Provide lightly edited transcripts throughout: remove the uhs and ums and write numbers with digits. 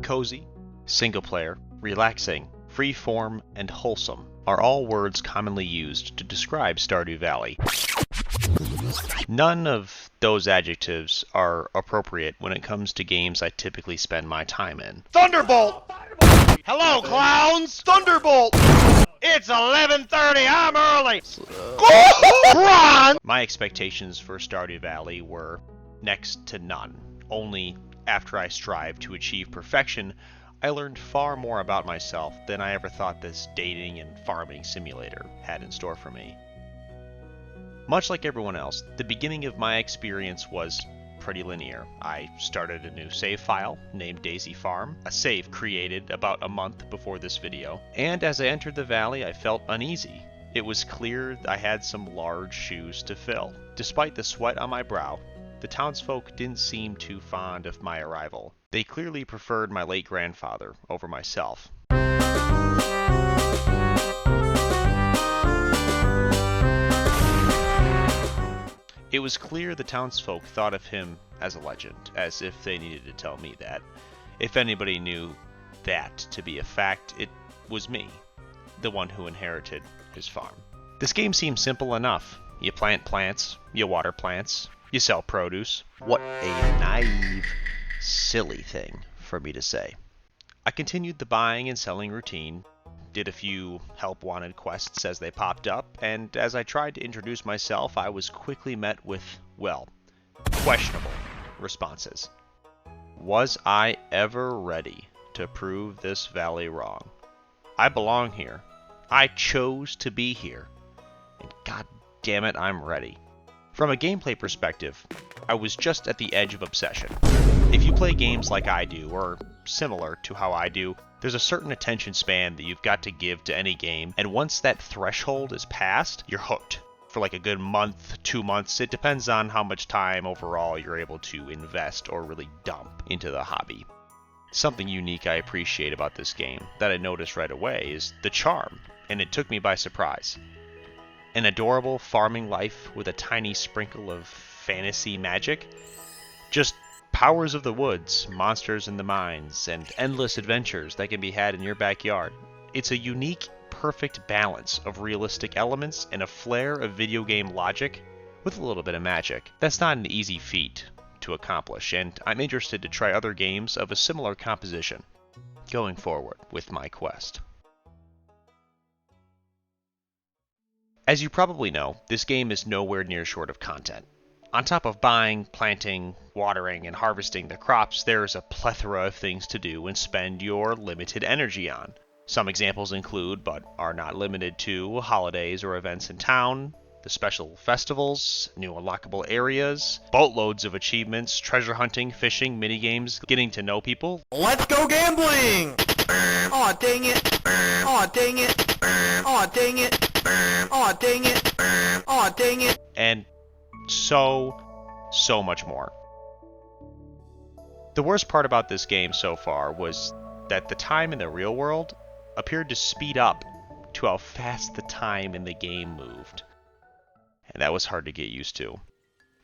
Cozy, single-player, relaxing, free-form, and wholesome are all words commonly used to describe Stardew Valley. None of those adjectives are appropriate when it comes to games I typically spend my time in. Thunderbolt! Hello, clowns! Thunderbolt! It's 11:30, I'm early! Run! My expectations for Stardew Valley were next to none. Only after I strived to achieve perfection, I learned far more about myself than I ever thought this dating and farming simulator had in store for me. Much like everyone else, the beginning of my experience was pretty linear. I started a new save file named Daisy Farm, a save created about a month before this video, and as I entered the valley I felt uneasy. It was clear I had some large shoes to fill. Despite the sweat on my brow, the townsfolk didn't seem too fond of my arrival. They clearly preferred my late grandfather over myself. It was clear the townsfolk thought of him as a legend, as if they needed to tell me that. If anybody knew that to be a fact, it was me, the one who inherited his farm. This game seems simple enough. You plant plants, you water plants, you sell produce. What a naive, silly thing for me to say. I continued the buying and selling routine, did a few help-wanted quests as they popped up, and as I tried to introduce myself, I was quickly met with, well, questionable responses. Was I ever ready to prove this valley wrong? I belong here. I chose to be here. And god damn it, I'm ready. From a gameplay perspective, I was just at the edge of obsession. If you play games like I do, or similar to how I do, there's a certain attention span that you've got to give to any game, and once that threshold is passed, you're hooked. For like a good month, 2 months, it depends on how much time overall you're able to invest or really dump into the hobby. Something unique I appreciate about this game that I noticed right away is the charm, and it took me by surprise. An adorable farming life with a tiny sprinkle of fantasy magic. Just powers of the woods, monsters in the mines, and endless adventures that can be had in your backyard. It's a unique, perfect balance of realistic elements and a flair of video game logic with a little bit of magic. That's not an easy feat to accomplish, and I'm interested to try other games of a similar composition going forward with my quest. As you probably know, this game is nowhere near short of content. On top of buying, planting, watering, and harvesting the crops, there is a plethora of things to do and spend your limited energy on. Some examples include, but are not limited to, holidays or events in town, the special festivals, new unlockable areas, boatloads of achievements, treasure hunting, fishing, minigames, getting to know people. Let's go gambling! Aw, dang it! Aw, dang it! Aw, dang it! Aw, dang it! Aw, dang it! And so much more. The worst part about this game so far was that the time in the real world appeared to speed up to how fast the time in the game moved. And that was hard to get used to.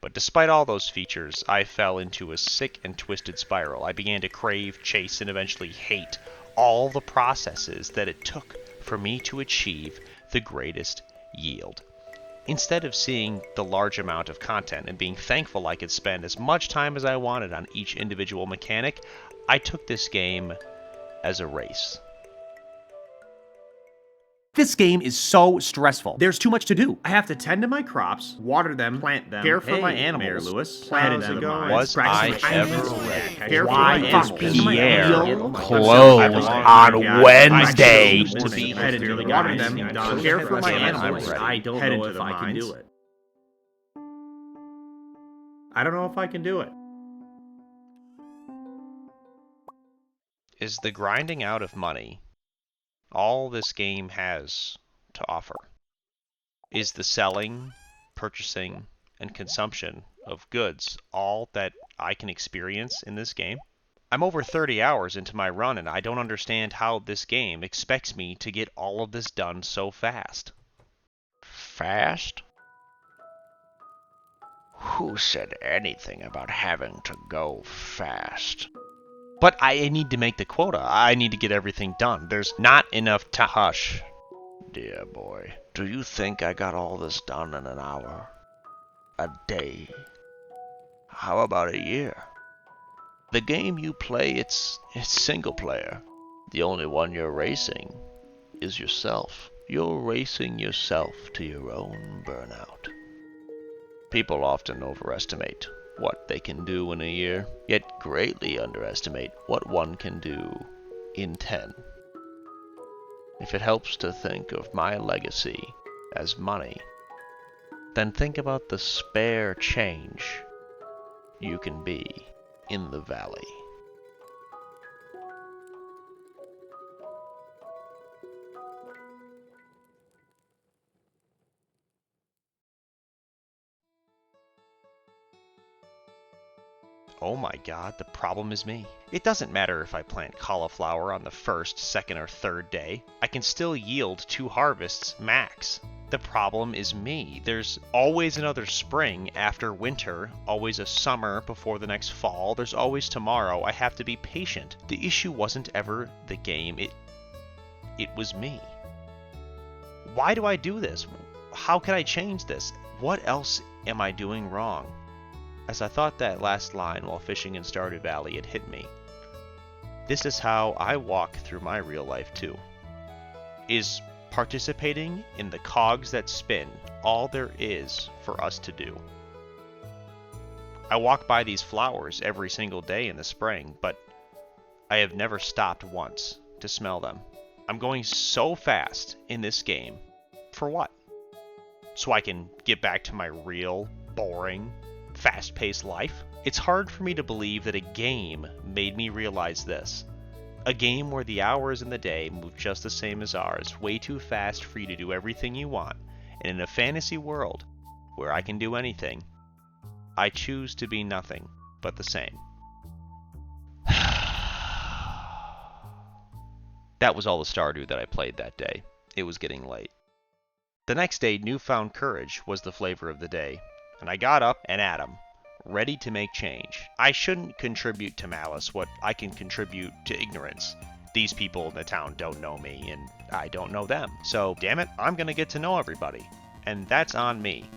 But despite all those features, I fell into a sick and twisted spiral. I began to crave, chase, and eventually hate all the processes that it took for me to achieve the greatest yield. Instead of seeing the large amount of content and being thankful I could spend as much time as I wanted on each individual mechanic, I took this game as a race. This game is so stressful. There's too much to do. I have to tend to my crops, water them, plant them, care for my animals, Mayor Lewis, plant them. Was I ever ready? Why is Pierre closed on Wednesday? Water them, care for my animals. I don't know if I can do it. I don't know if I can do it. Is the grinding out of money all this game has to offer? Is the selling, purchasing, and consumption of goods all that I can experience in this game? I'm over 30 hours into my run and I don't understand how this game expects me to get all of this done so fast. Fast? Who said anything about having to go fast? But I need to make the quota. I need to get everything done. There's not enough time. Hush, dear boy. Do you think I got all this done in an hour? A day? How about a year? The game you play, it's single player. The only one you're racing is yourself. You're racing yourself to your own burnout. People often overestimate what they can do in a year, yet greatly underestimate what one can do in 10. If it helps to think of my legacy as money, then think about the spare change you can be in the valley. Oh my god, the problem is me. It doesn't matter if I plant cauliflower on the first, second, or third day. I can still yield 2 harvests max. The problem is me. There's always another spring after winter, always a summer before the next fall, there's always tomorrow. I have to be patient. The issue wasn't ever the game, it was me. Why do I do this? How can I change this? What else am I doing wrong? As I thought that last line while fishing in Stardew Valley, it hit me. This is how I walk through my real life too. Is participating in the cogs that spin all there is for us to do? I walk by these flowers every single day in the spring, but I have never stopped once to smell them. I'm going so fast in this game. For what? So I can get back to my real, boring, fast-paced life? It's hard for me to believe that a game made me realize this. A game where the hours in the day move just the same as ours, way too fast for you to do everything you want, and in a fantasy world where I can do anything, I choose to be nothing but the same. That was all the Stardew that I played that day. It was getting late. The next day, newfound courage was the flavor of the day, and I got up and at 'em, ready to make change. I shouldn't contribute to malice what I can contribute to ignorance. These people in the town don't know me, and I don't know them. So, damn it, I'm gonna get to know everybody. And that's on me.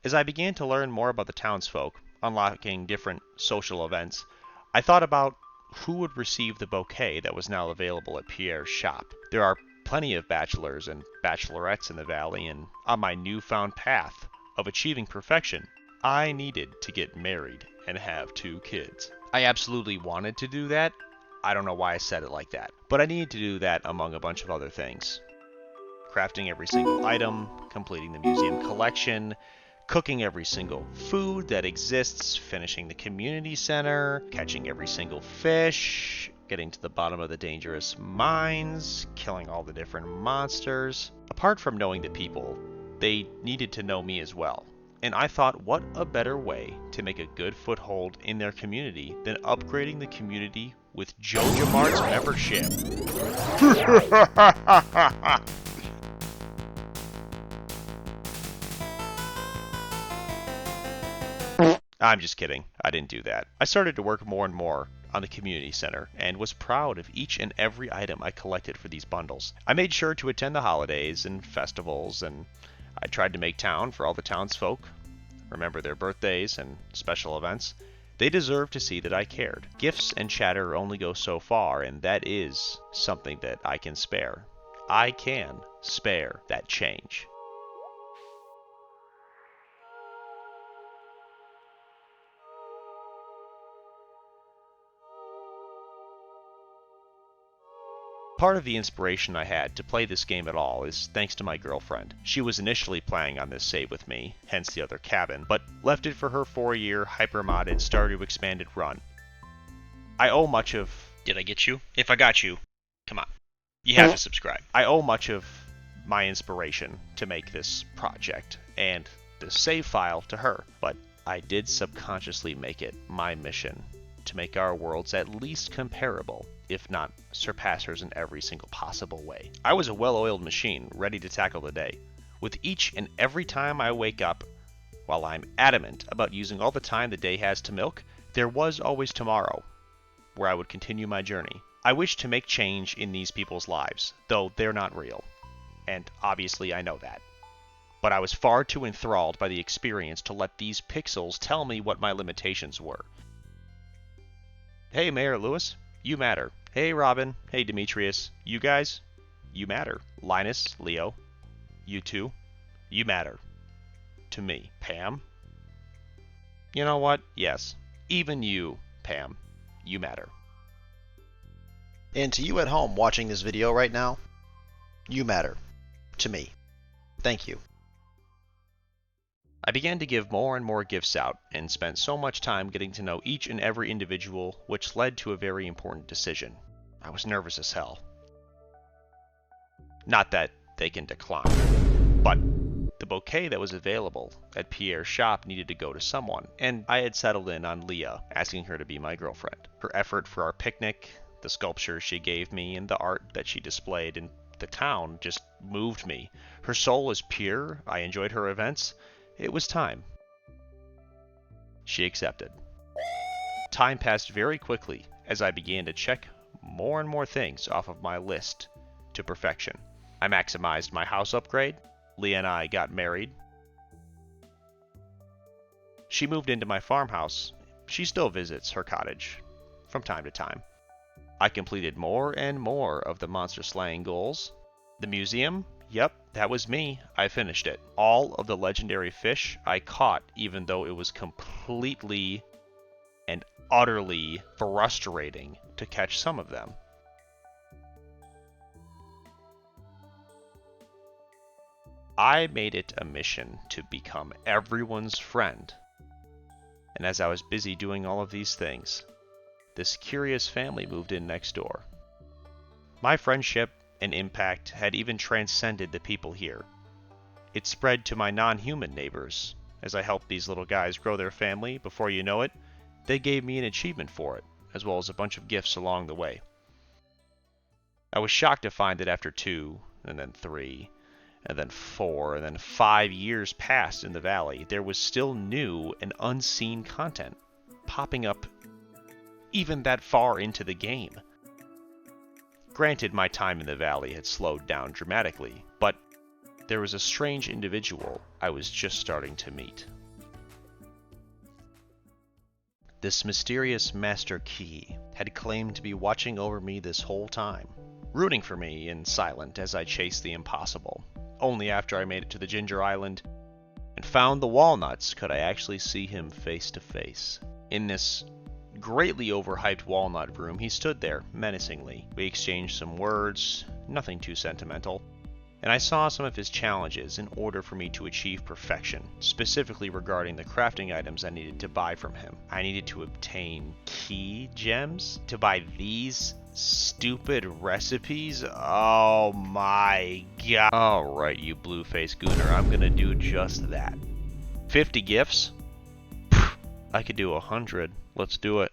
As I began to learn more about the townsfolk, unlocking different social events, I thought about who would receive the bouquet that was now available at Pierre's shop. There are plenty of bachelors and bachelorettes in the valley, and on my newfound path of achieving perfection, I needed to get married and have 2 kids. I absolutely wanted to do that. I don't know why I said it like that, but I needed to do that among a bunch of other things. Crafting every single item, completing the museum collection, cooking every single food that exists, finishing the community center, catching every single fish, getting to the bottom of the dangerous mines, killing all the different monsters. Apart from knowing the people, they needed to know me as well. And I thought, what a better way to make a good foothold in their community than upgrading the community with Joja Mart's membership. I'm just kidding. I didn't do that. I started to work more and more on the community center and was proud of each and every item I collected for these bundles. I made sure to attend the holidays and festivals, and I tried to make town for all the townsfolk, remember their birthdays and special events. They deserve to see that I cared. Gifts and chatter only go so far, and that is something that I can spare. I can spare that change. Part of the inspiration I had to play this game at all is thanks to my girlfriend. She was initially planning on this save with me, hence the other cabin, but left it for her 4-year hyper-modded Stardew Expanded run. I owe much of... Did I get you? If I got you, come on. You have to subscribe. I owe much of my inspiration to make this project, and the save file to her, but I did subconsciously make it my mission to make our worlds at least comparable, if not surpassers in every single possible way. I was a well-oiled machine, ready to tackle the day. With each and every time I wake up, while I'm adamant about using all the time the day has to milk, there was always tomorrow, where I would continue my journey. I wish to make change in these people's lives, though they're not real. And obviously I know that. But I was far too enthralled by the experience to let these pixels tell me what my limitations were. Hey, Mayor Lewis, you matter. Hey, Robin. Hey, Demetrius. You guys, you matter. Linus, Leo, you two, you matter. To me. Pam? You know what? Yes. Even you, Pam, you matter. And to you at home watching this video right now, you matter. To me. Thank you. I began to give more and more gifts out, and spent so much time getting to know each and every individual, which led to a very important decision. I was nervous as hell. Not that they can decline, but the bouquet that was available at Pierre's shop needed to go to someone, and I had settled in on Leah, asking her to be my girlfriend. Her effort for our picnic, the sculptures she gave me, and the art that she displayed in the town just moved me. Her soul is pure, I enjoyed her events. It was time. She accepted. Time passed very quickly as I began to check more and more things off of my list to perfection. I maximized my house upgrade. Leah and I got married. She moved into my farmhouse. She still visits her cottage from time to time. I completed more and more of the monster slaying goals. The museum? Yep, that was me. I finished it. All of the legendary fish I caught, even though it was completely and utterly frustrating to catch some of them. I made it a mission to become everyone's friend. And as I was busy doing all of these things, this curious family moved in next door. My friendship and impact had even transcended the people here. It spread to my non-human neighbors. As I helped these little guys grow their family, before you know it, they gave me an achievement for it, as well as a bunch of gifts along the way. I was shocked to find that after 2, and then 3, and then 4, and then 5 years passed in the valley, there was still new and unseen content popping up even that far into the game. Granted, my time in the valley had slowed down dramatically, but there was a strange individual I was just starting to meet. This mysterious Master Key had claimed to be watching over me this whole time, rooting for me in silent as I chased the impossible. Only after I made it to the Ginger Island and found the walnuts could I actually see him face to face. In this greatly overhyped walnut room, he stood there menacingly. We exchanged some words, nothing too sentimental, and I saw some of his challenges in order for me to achieve perfection, specifically regarding the crafting items I needed to buy from him. I needed to obtain key gems to buy these stupid recipes. Oh my god. Alright, you blue-faced gooner, I'm gonna do just that. 50 gifts? Pfft, I could do 100. Let's do it.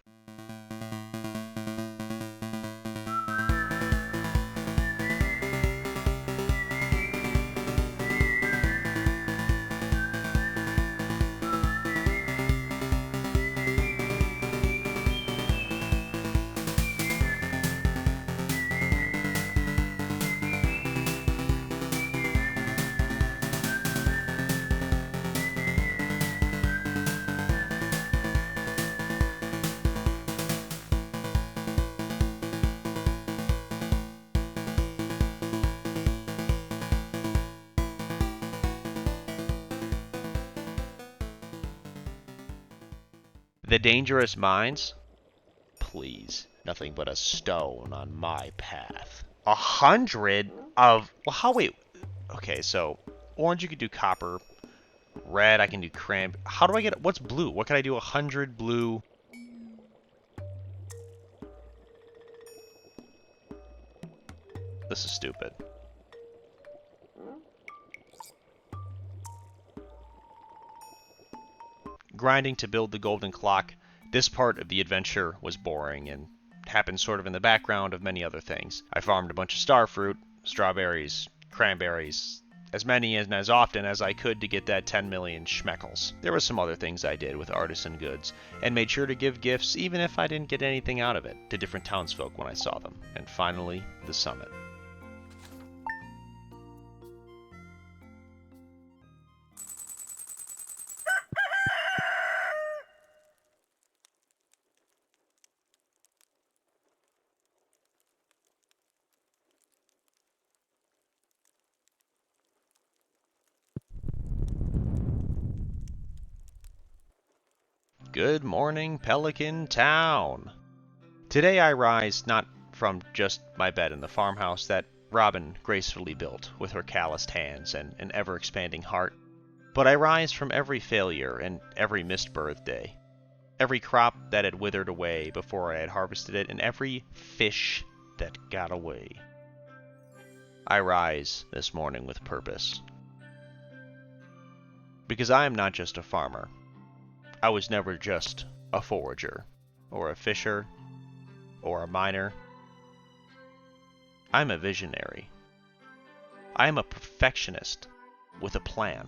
The dangerous mines? Please. Nothing but a stone on my path. 100 of... Well, how... Wait. Okay, so... Orange, you can do copper. Red, I can do cran... How do I get... What's blue? What can I do? 100 blue... This is stupid. Grinding to build the golden clock, this part of the adventure was boring and happened sort of in the background of many other things. I farmed a bunch of starfruit, strawberries, cranberries, as many and as often as I could to get that 10 million schmeckles. There were some other things I did with artisan goods, and made sure to give gifts even if I didn't get anything out of it to different townsfolk when I saw them. And finally, the summit. Good morning, Pelican Town! Today I rise not from just my bed in the farmhouse that Robin gracefully built with her calloused hands and an ever-expanding heart, but I rise from every failure and every missed birthday, every crop that had withered away before I had harvested it, and every fish that got away. I rise this morning with purpose. Because I am not just a farmer. I was never just a forager, or a fisher, or a miner. I'm a visionary. I am a perfectionist with a plan.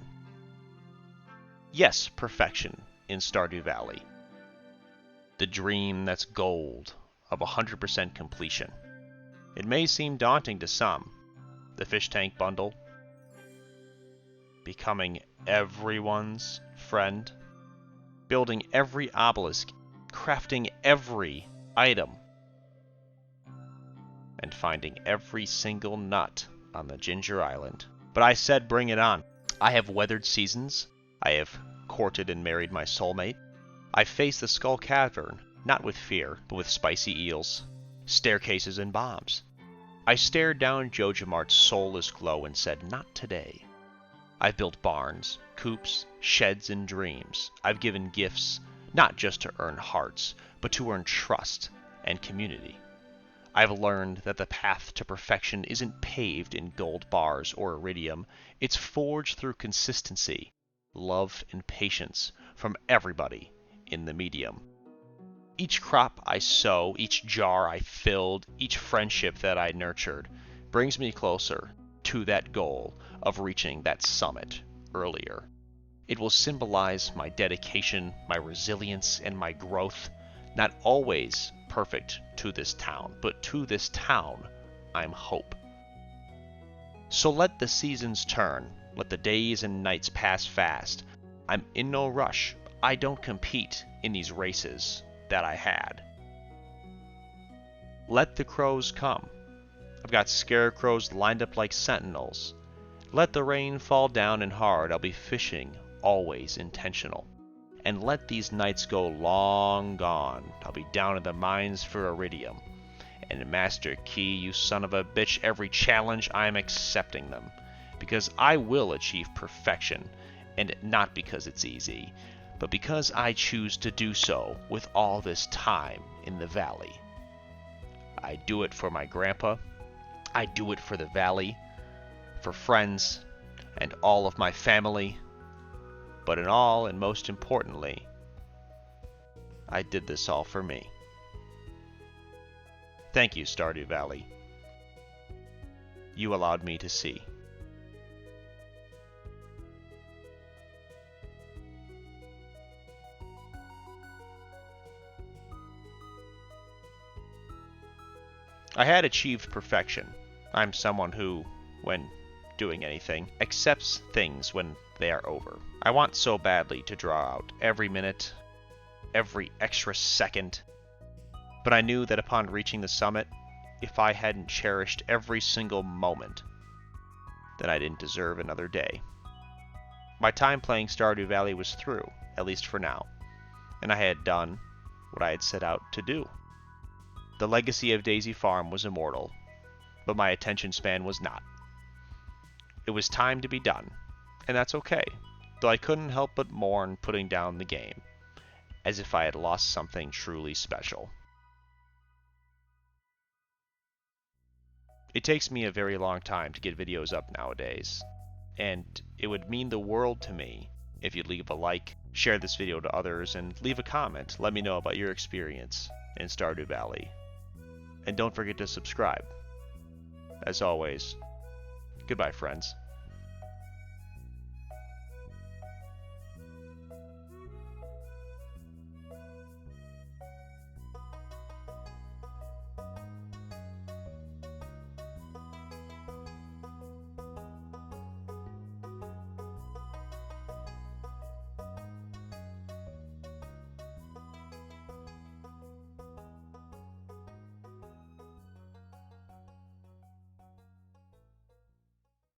Yes, perfection in Stardew Valley. The dream that's gold of 100% completion. It may seem daunting to some. The fish tank bundle. Becoming everyone's friend. Building every obelisk, crafting every item, and finding every single nut on the Ginger Island. But I said bring it on. I have weathered seasons. I have courted and married my soulmate. I faced the Skull Cavern, not with fear, but with spicy eels, staircases, and bombs. I stared down Jojamart's soulless glow and said, not today. I've built barns, coops, sheds, and dreams. I've given gifts, not just to earn hearts, but to earn trust and community. I've learned that the path to perfection isn't paved in gold bars or iridium. It's forged through consistency, love, and patience from everybody in the medium. Each crop I sow, each jar I filled, each friendship that I nurtured, brings me closer to that goal of reaching that summit earlier. It will symbolize my dedication, my resilience, and my growth, not always perfect to this town, but to this town, I'm hope. So let the seasons turn, let the days and nights pass fast. I'm in no rush. I don't compete in these races that I had. Let the crows come. I've got scarecrows lined up like sentinels. Let the rain fall down and hard. I'll be fishing, always intentional. And let these nights go long gone. I'll be down in the mines for iridium. And Master Key, you son of a bitch, every challenge I'm accepting them. Because I will achieve perfection. And not because it's easy, but because I choose to do so with all this time in the valley. I do it for my grandpa. I do it for the valley, for friends, and all of my family. But in all, and most importantly, I did this all for me. Thank you, Stardew Valley. You allowed me to see. I had achieved perfection. I'm someone who, when doing anything, accepts things when they are over. I want so badly to draw out every minute, every extra second, but I knew that upon reaching the summit, if I hadn't cherished every single moment, then I didn't deserve another day. My time playing Stardew Valley was through, at least for now, and I had done what I had set out to do. The legacy of Daisy Farm was immortal, but my attention span was not. It was time to be done, and that's okay, though I couldn't help but mourn putting down the game, as if I had lost something truly special. It takes me a very long time to get videos up nowadays, and it would mean the world to me if you'd leave a like, share this video to others, and leave a comment. Let me know about your experience in Stardew Valley. And don't forget to subscribe. As always, goodbye, friends.